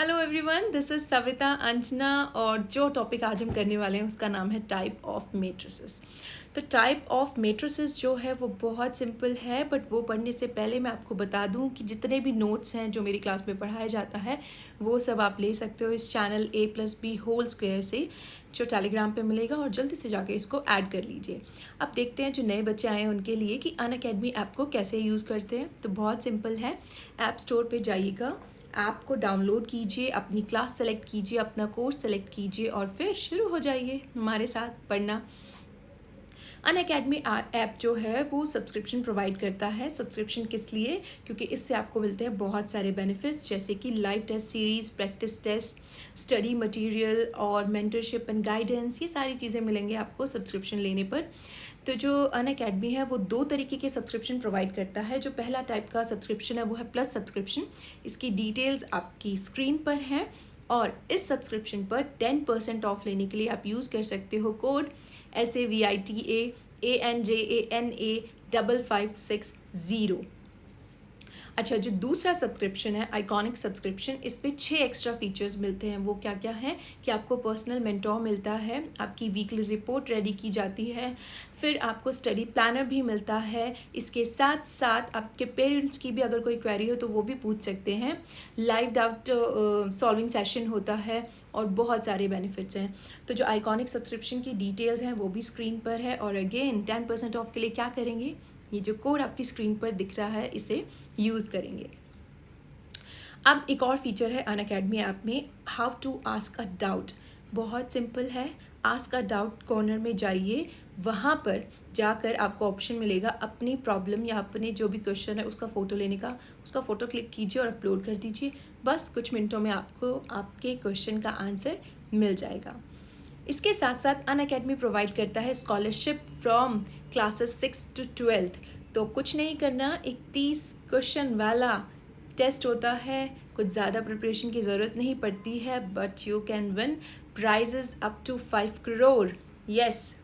Hello everyone, this is Savita Anjana और जो topic आज हम करने वाले हैं उसका नाम है टाइप ऑफ मेट्रिसेस। तो टाइप ऑफ मेट्रिसेस जो है वो बहुत सिंपल है, बट वो पढ़ने से पहले मैं आपको बता दूं कि जितने भी नोट्स हैं जो मेरी क्लास में पढ़ाया जाता है वो सब आप ले सकते हो इस चैनल A+B² से, जो टेलीग्राम पे मिलेगा, और जल्दी से जाके इसको ऐड कर लीजिए। अब देखते हैं जो नए बच्चे आए हैं उनके लिए कि अनअकैडमी ऐप को कैसे यूज़ करते हैं। तो बहुत सिंपल है, ऐप स्टोर पे जाइएगा, ऐप को डाउनलोड कीजिए, अपनी क्लास सेलेक्ट कीजिए, अपना कोर्स सेलेक्ट कीजिए और फिर शुरू हो जाइए हमारे साथ पढ़ना। अनअकैडमी ऐप जो है वो सब्सक्रिप्शन प्रोवाइड करता है। सब्सक्रिप्शन किस लिए? क्योंकि इससे आपको मिलते हैं बहुत सारे बेनिफिट्स, जैसे कि live test series, practice test, study material और मेंटरशिप एंड गाइडेंस। ये सारी चीज़ें मिलेंगे आपको सब्सक्रिप्शन लेने पर। तो जो अनअकैडमी है वो दो तरीके के सब्सक्रिप्शन प्रोवाइड करता है। जो पहला टाइप का सब्सक्रिप्शन है वो है प्लस सब्सक्रिप्शन। इसकी डिटेल्स आपकी स्क्रीन पर हैं और इस सब्सक्रिप्शन पर 10% ऑफ लेने के लिए आप यूज़ कर सकते हो कोड SAVITAANJANA5560। अच्छा, जो दूसरा सब्सक्रिप्शन है आइकॉनिक सब्सक्रिप्शन, इस पर 6 एक्स्ट्रा फीचर्स मिलते हैं। वो क्या क्या हैं कि आपको पर्सनल मेंटोर मिलता है, आपकी वीकली रिपोर्ट रेडी की जाती है, फिर आपको स्टडी प्लानर भी मिलता है। इसके साथ साथ आपके पेरेंट्स की भी अगर कोई क्वेरी हो तो वो भी पूछ सकते हैं, लाइव डाउट सॉल्विंग सेशन होता है और बहुत सारे बेनिफिट्स हैं। तो जो आइकॉनिक सब्सक्रिप्शन की डिटेल्स हैं वो भी स्क्रीन पर है। और अगेन 10% ऑफ के लिए क्या करेंगे, ये जो कोड आपकी स्क्रीन पर दिख रहा है इसे यूज़ करेंगे। अब एक और फीचर है अनअकैडमी ऐप में, how to ask a doubt. बहुत सिंपल है, आस्क अ डाउट कॉर्नर में जाइए, वहाँ पर जाकर आपको ऑप्शन मिलेगा अपनी प्रॉब्लम या अपने जो भी क्वेश्चन है उसका फ़ोटो लेने का। उसका फ़ोटो क्लिक कीजिए और अपलोड कर दीजिए, बस कुछ मिनटों में आपको आपके क्वेश्चन का आंसर मिल जाएगा। इसके साथ साथ अनअकैडमी प्रोवाइड करता है स्कॉलरशिप फ्रॉम क्लासेस 6 to 12। तो कुछ नहीं करना, एक 30 क्वेश्चन वाला टेस्ट होता है, कुछ ज़्यादा प्रिपरेशन की ज़रूरत नहीं पड़ती है, but you can win prizes up to 5 crore. Yes.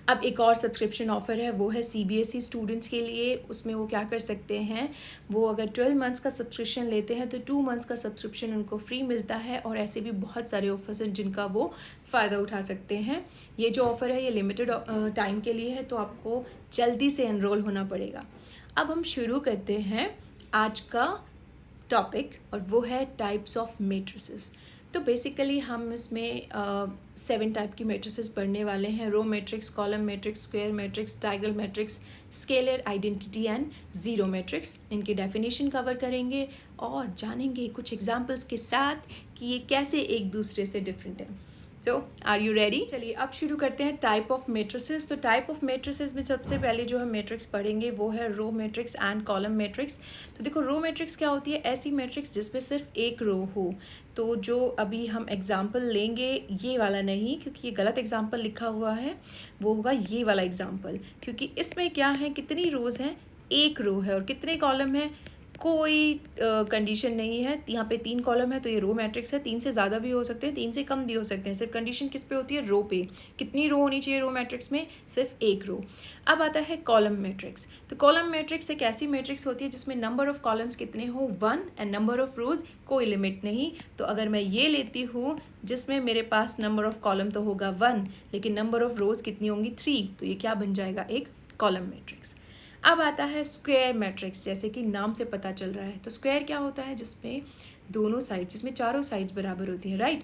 अब एक और सब्सक्रिप्शन ऑफ़र है, वो है CBSE स्टूडेंट्स के लिए। उसमें वो क्या कर सकते हैं, वो अगर 12 मंथ्स का सब्सक्रिप्शन लेते हैं तो 2 मंथ्स का सब्सक्रिप्शन उनको फ्री मिलता है। और ऐसे भी बहुत सारे ऑफर्स हैं जिनका वो फ़ायदा उठा सकते हैं। ये जो ऑफ़र है ये लिमिटेड टाइम के लिए है, तो आपको जल्दी से एनरोल होना पड़ेगा। अब हम शुरू करते हैं आज का टॉपिक, और वो है टाइप्स ऑफ मेट्रिसेस। तो बेसिकली हम इसमें 7 टाइप की मैट्रिसेस पढ़ने वाले हैं। Row matrix, column matrix, square matrix, diagonal matrix, scalar identity and zero matrix. इनकी डेफिनेशन कवर करेंगे और जानेंगे कुछ एग्जांपल्स के साथ कि ये कैसे एक दूसरे से डिफरेंट है। So are you ready? चलिए अब शुरू करते हैं टाइप ऑफ मैट्रिसेस। तो टाइप ऑफ मैट्रिसेस में सबसे पहले जो हम मैट्रिक्स पढ़ेंगे वो है row matrix and column matrix. तो देखो, रो मैट्रिक्स क्या होती है, ऐसी मैट्रिक्स जिसमें सिर्फ एक रो हो। तो जो अभी हम एग्जाम्पल लेंगे, ये वाला नहीं क्योंकि ये गलत एग्जाम्पल लिखा हुआ है, वो होगा ये वाला एग्जाम्पल। क्योंकि इसमें क्या है, कितनी रोज़ हैं, एक रो है, और कितने कॉलम हैं, कोई कंडीशन नहीं है। यहाँ पे 3 कॉलम है तो ये रो मैट्रिक्स है। 3 से ज़्यादा भी हो सकते हैं, 3 से कम भी हो सकते हैं। सिर्फ कंडीशन किस पे होती है, रो पे। कितनी रो होनी चाहिए रो मैट्रिक्स में, सिर्फ एक रो। अब आता है कॉलम मैट्रिक्स। तो कॉलम मैट्रिक्स एक ऐसी मैट्रिक्स होती है जिसमें नंबर ऑफ कॉलम्स कितने हो, 1, एंड नंबर ऑफ रोज कोई लिमिट नहीं। तो अगर मैं ये लेती हूँ जिसमें मेरे पास नंबर ऑफ कॉलम तो होगा 1, लेकिन नंबर ऑफ रोज कितनी होंगी, 3, तो ये क्या बन जाएगा, एक कॉलम मैट्रिक्स। अब आता है स्क्वायर मैट्रिक्स, जैसे कि नाम से पता चल रहा है। तो स्क्वायर क्या होता है, जिसमें दोनों साइड, जिसमें चारों साइड्स बराबर होती हैं, राइट।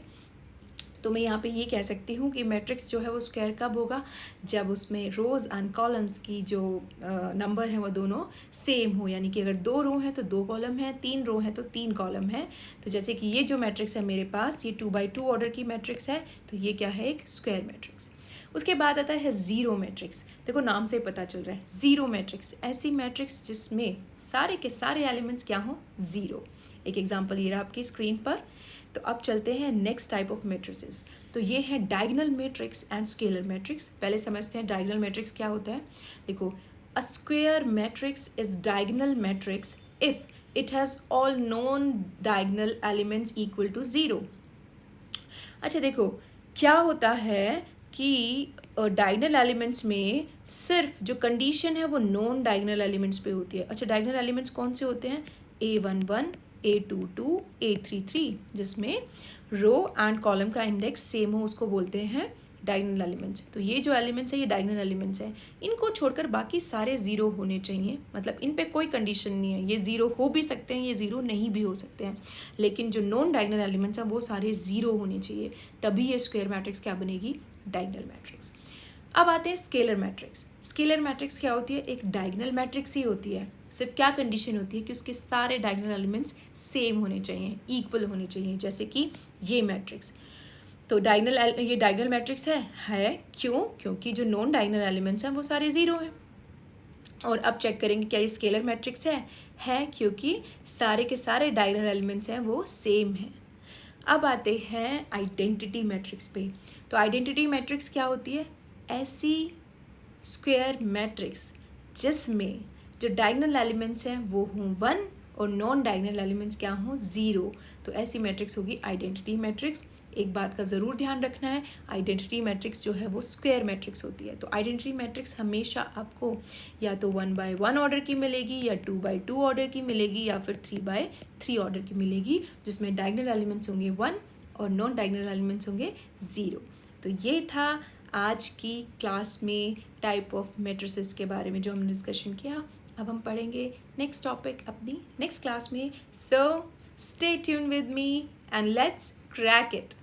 तो मैं यहाँ पे ये कह सकती हूँ कि मैट्रिक्स जो है वो स्क्वायर कब होगा, जब उसमें रोज़ एंड कॉलम्स की जो नंबर है वो दोनों सेम हो। यानी कि अगर 2 रो हैं तो 2 कॉलम हैं, 3 रो हैं तो 3 कॉलम हैं। तो जैसे कि ये जो मैट्रिक्स है मेरे पास, ये 2x2 ऑर्डर की मैट्रिक्स है, तो ये क्या है, एक स्क्वायर मैट्रिक्स। उसके बाद आता है ज़ीरो मैट्रिक्स। देखो नाम से पता चल रहा है, ज़ीरो मैट्रिक्स ऐसी मैट्रिक्स जिसमें सारे के सारे एलिमेंट्स क्या हों, ज़ीरो। एक एग्जांपल ये रहा आपकी स्क्रीन पर। तो अब चलते हैं नेक्स्ट टाइप ऑफ मैट्रिसेस। तो ये है diagonal matrix and scalar matrix. पहले समझते हैं डायगोनल मैट्रिक्स क्या होता है। देखो, a square matrix is diagonal matrix if it has all non diagonal elements equal to zero. अच्छा देखो, क्या होता है कि डायगोनल एलिमेंट्स में सिर्फ जो कंडीशन है वो नॉन डायगोनल एलिमेंट्स पे होती है। अच्छा, डायगोनल एलिमेंट्स कौन से होते हैं, A11, A22 A33, जिसमें रो एंड कॉलम का इंडेक्स सेम हो उसको बोलते हैं डायगोनल एलिमेंट्स। तो ये जो एलिमेंट्स है ये डायगोनल एलिमेंट्स हैं, इनको छोड़कर बाकी सारे ज़ीरो होने चाहिए, मतलब इन पे कोई कंडीशन नहीं है, ये ज़ीरो हो भी सकते हैं, ये ज़ीरो नहीं भी हो सकते हैं, लेकिन जो नॉन डायगोनल एलिमेंट्स हैं वो सारे ज़ीरो होने चाहिए, तभी ये स्क्वायर मैट्रिक्स क्या बनेगी, डायगोनल मैट्रिक्स। अब आते हैं स्केलर मैट्रिक्स। स्केलर मैट्रिक्स क्या होती है, एक डायगोनल मैट्रिक्स ही होती है, सिर्फ क्या कंडीशन होती है कि उसके सारे डायगोनल एलिमेंट्स सेम होने चाहिए, इक्वल होने चाहिए, जैसे कि ये मैट्रिक्स। तो ये डायगोनल मैट्रिक्स है क्यों, क्योंकि जो नॉन डायगोनल एलिमेंट्स हैं वो सारे ज़ीरो हैं। और अब चेक करेंगे क्या ये स्केलर मैट्रिक्स है क्योंकि सारे के सारे डायगोनल एलिमेंट्स हैं वो सेम हैं। अब आते हैं आइडेंटिटी मैट्रिक्स पे। तो आइडेंटिटी मैट्रिक्स क्या होती है, ऐसी स्क्वायर मैट्रिक्स जिसमें जो डायगोनल एलिमेंट्स हैं वो हों 1 और नॉन डायगोनल एलिमेंट्स क्या हों 0, तो ऐसी मैट्रिक्स होगी आइडेंटिटी मैट्रिक्स। एक बात का ज़रूर ध्यान रखना है, आइडेंटिटी मैट्रिक्स जो है वो स्क्वायर मैट्रिक्स होती है। तो आइडेंटिटी मैट्रिक्स हमेशा आपको या तो 1/1 ऑर्डर की मिलेगी, या 2/2 ऑर्डर की मिलेगी, या फिर 3/3 ऑर्डर की मिलेगी, जिसमें डायगोनल एलिमेंट्स होंगे 1 और नॉन डायगोनल एलिमेंट्स होंगे 0। तो ये था आज की क्लास में टाइप ऑफ मैट्रिसेस के बारे में जो हमने डिस्कशन किया। अब हम पढ़ेंगे नेक्स्ट टॉपिक अपनी नेक्स्ट क्लास में। So stay tune with me and let's crack it.